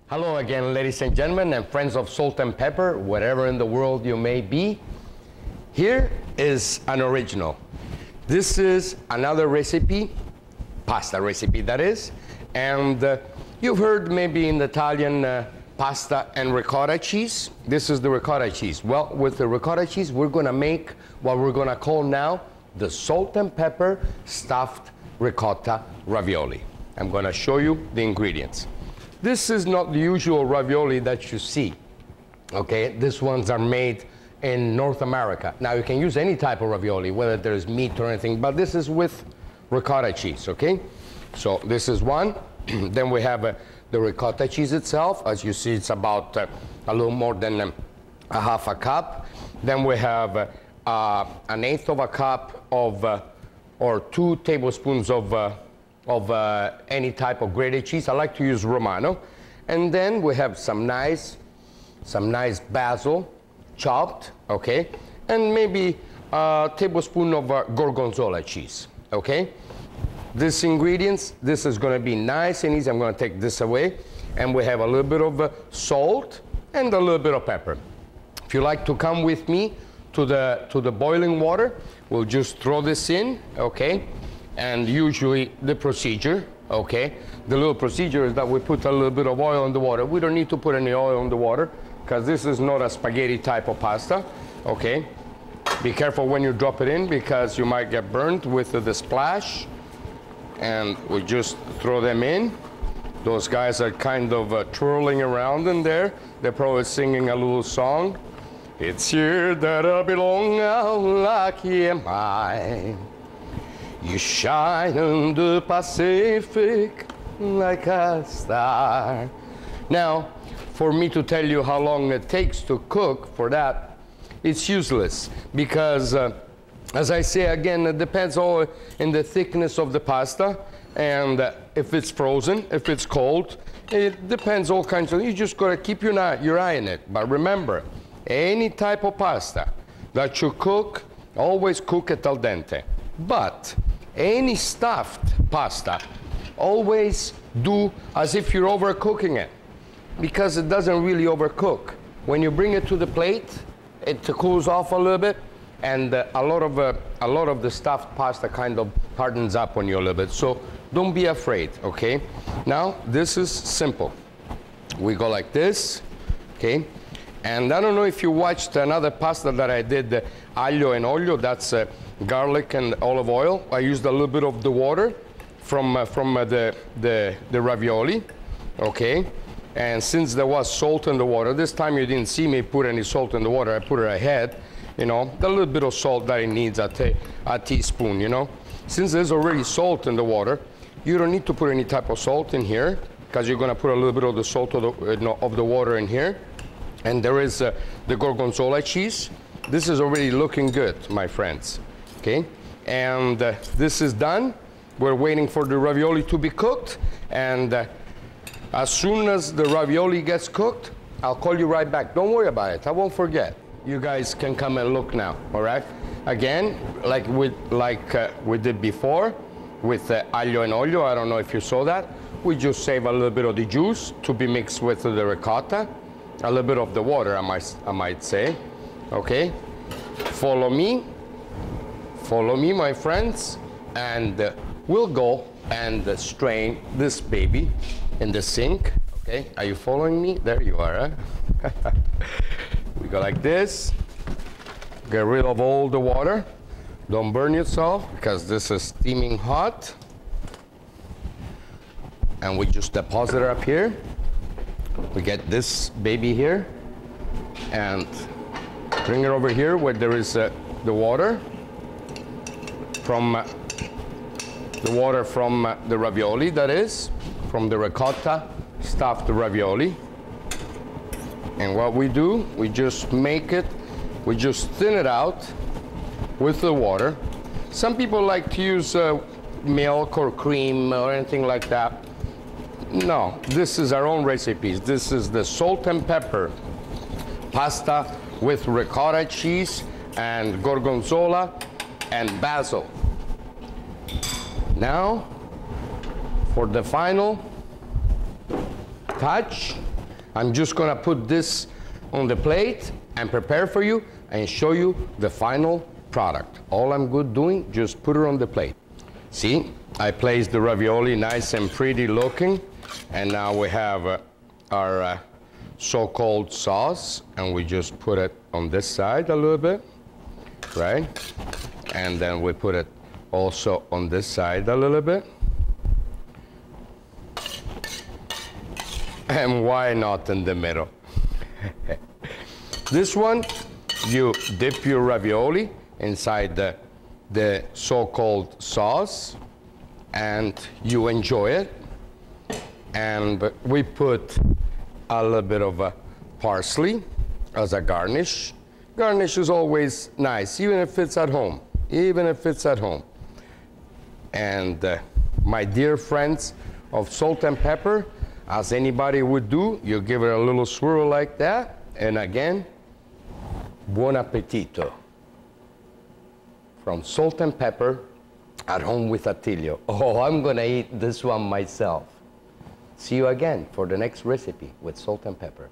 Hello again, ladies and gentlemen, and friends of Salt and Pepper, wherever in the world you may be. Here is an original. This is another recipe, pasta recipe that is, and you've heard maybe in the Italian pasta and ricotta cheese. This is the ricotta cheese. Well, with the ricotta cheese, we're gonna make what we're gonna call now the salt and pepper stuffed ricotta ravioli. I'm gonna show you the ingredients. This is not the usual ravioli that you see, okay? These ones are made in North America. Now, you can use any type of ravioli, whether there's meat or anything, but this is with ricotta cheese, okay? So this is one. Then we have the ricotta cheese itself. As you see, it's about a little more than a half a cup. Then we have an eighth of a cup of, or 2 tablespoons of any type of grated cheese. I like to use Romano. And then we have some nice basil chopped, okay? And maybe a tablespoon of gorgonzola cheese, okay? These ingredients, this is gonna be nice and easy. I'm gonna take this away. And we have a little bit of salt and a little bit of pepper. If you like to come with me to the boiling water, we'll just throw this in, okay? And usually the procedure, okay? The little procedure is that we put a little bit of oil in the water. We don't need to put any oil in the water because this is not a spaghetti type of pasta, okay? Be careful when you drop it in because you might get burnt with the splash. And we just throw them in. Those guys are kind of twirling around in there. They're probably singing a little song. It's here that I belong, how lucky am I. You shine in the Pacific like a star. Now, for me to tell you how long it takes to cook for that, it's useless because, as I say again, it depends all in the thickness of the pasta and if it's frozen, if it's cold, it depends all kinds of, you just gotta keep your eye on it. But remember, any type of pasta that you cook, always cook it al dente. But any stuffed pasta, always do as if you're overcooking it because it doesn't really overcook. When you bring it to the plate, it cools off a little bit and a lot of the stuffed pasta kind of hardens up on you a little bit. So don't be afraid, okay? Now, this is simple. We go like this, okay? And I don't know if you watched another pasta that I did, aglio and olio, that's garlic and olive oil. I used a little bit of the water from the ravioli, okay? And since there was salt in the water, this time you didn't see me put any salt in the water, I put it ahead, you know, the little bit of salt that it needs, a teaspoon, you know? Since there's already salt in the water, you don't need to put any type of salt in here because you're gonna put a little bit of the salt of the water in here. And there is the gorgonzola cheese. This is already looking good, my friends, okay? And this is done. We're waiting for the ravioli to be cooked. And as soon as the ravioli gets cooked, I'll call you right back. Don't worry about it, I won't forget. You guys can come and look now, all right? Again, like we did before with aglio and olio, I don't know if you saw that. We just save a little bit of the juice to be mixed with the ricotta. A little bit of the water, I might say, okay? Follow me, my friends, and we'll go and strain this baby in the sink, okay? Are you following me? There you are, huh? We go like this, get rid of all the water. Don't burn yourself because this is steaming hot. And we just deposit it up here. We get this baby here and bring it over here where there is the water from the ravioli, that is, from the ricotta stuffed ravioli. And what we do, we just we just thin it out with the water. Some people like to use milk or cream or anything like that. No, this is our own recipes. This is the salt and pepper pasta with ricotta cheese and gorgonzola and basil. Now, for the final touch, I'm just gonna put this on the plate and prepare for you and show you the final product. All I'm good doing, just put it on the plate. See, I placed the ravioli nice and pretty looking, and now we have our so-called sauce, and we just put it on this side a little bit, right? And then we put it also on this side a little bit. And why not in the middle? This one, you dip your ravioli inside the so-called sauce, and you enjoy it. And we put a little bit of parsley as a garnish. Garnish is always nice, even if it's at home. Even if it's at home. And my dear friends of salt and pepper, as anybody would do, you give it a little swirl like that, and again, buon appetito. From Salt and Pepper at Home with Attilio. Oh, I'm gonna eat this one myself. See you again for the next recipe with Salt and Pepper.